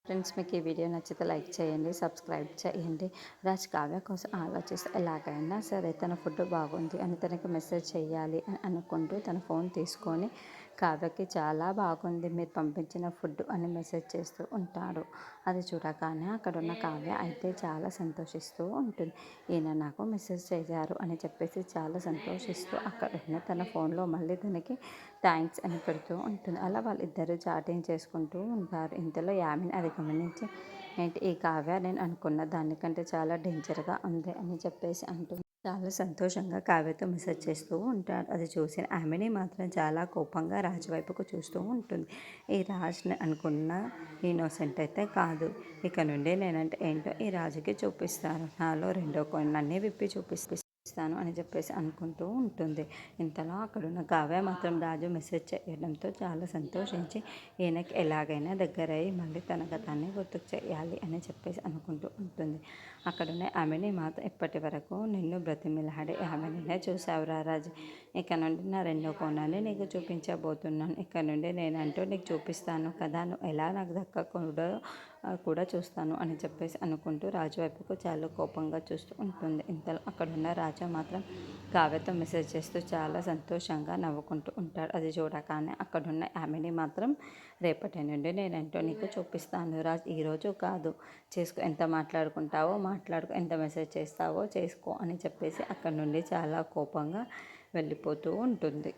Friends, మీకు ఈ video నచ్చితే లైక్ చేయండి, సబ్స్క్రైబ్ చేయండి. రాజ్ కావ్య కోసం ఆలోచిస్తే ఎలాగైనా సరే తన ఫుడ్ బాగుంది అని తనకి మెసేజ్ చేయాలి అని అనుకుంటూ తన ఫోన్ తీసుకొని కావ్యకి చాలా బాగుంది మీరు పంపించిన ఫుడ్ అని మెసేజ్ చేస్తూ ఉంటాడు. అది చూడగానే అక్కడ ఉన్న కావ్య అయితే చాలా సంతోషిస్తూ ఉంటుంది. ఈయన నాకు మెసేజ్ చేశారు అని చెప్పేసి చాలా సంతోషిస్తూ అక్కడ ఉన్న తన ఫోన్లో మళ్ళీ తనకి థ్యాంక్స్ అని పెడుతూ ఉంటుంది. అలా వాళ్ళిద్దరూ చాటింగ్ చేసుకుంటూ ఉంటారు. ఇంతలో యామిని అది గమనించి, ఏంటి ఈ కావ్య నేను అనుకున్న దానికంటే చాలా డేంజర్గా ఉంది అని చెప్పేసి అంటూ చాలా సంతోషంగా కావ్యతో మెసేజ్ చేస్తూ ఉంటాడు. అది చూసిన ఆమెని మాత్రం చాలా కోపంగా రాజు వైపుకు చూస్తూ ఉంటుంది. ఈ రాజ్ని అనుకున్న ఇన్నోసెంట్ అయితే కాదు. ఇక నుండి నేనంటే ఏంటో ఈ రాజుకి చూపిస్తాను, నాలో రెండో కొన్నాన్ని విప్పి చూపిస్తాను అని చెప్పేసి అనుకుంటూ ఉంటుంది. ఇంతలో అక్కడున్న కావ్య మాత్రం రాజు మెసేజ్ చేయడంతో చాలా సంతోషించి ఈయనకి ఎలాగైనా దగ్గరయ్యి మళ్ళీ తన గతాన్ని గుర్తుకు చేయాలి అని చెప్పేసి అనుకుంటూ ఉంటుంది. అక్కడున్న ఆమెని మాత్రం ఇప్పటి వరకు నిన్ను బ్రతిమిలాడి ఆమెనే చూసావురా రాజు, ఇక నుండి నా రెండో కోణాన్ని నీకు చూపించబోతున్నాను. ఇక్కడ నుండి నేనంటూ నీకు చూపిస్తాను కదా, నువ్వు ఎలా నాకు దక్కకూడదో కూడా చూస్తాను అని చెప్పేసి అనుకుంటూ రాజు వైపుకు చాలా కోపంగా చూస్తూ ఉంటుంది. ఇంతలో అక్కడున్న రాజా మాత్రం కావ్యతో మెసేజ్ చేస్తూ చాలా సంతోషంగా నవ్వుకుంటూ ఉంటాడు. అది చూడగానే అక్కడున్న ఆమెని మాత్రం రేపటి నుండి నేనంటూ నీకు చూపిస్తాను రాజ్, ఈరోజు కాదు, చేసుకో, ఎంత మాట్లాడుకుంటావో మాట్లాడుకో, ఎంత మెసేజ్ చేస్తావో చేసుకో అని చెప్పేసి అక్కడ నుండి చాలా కోపంగా వెళ్ళిపోతూ ఉంటుంది.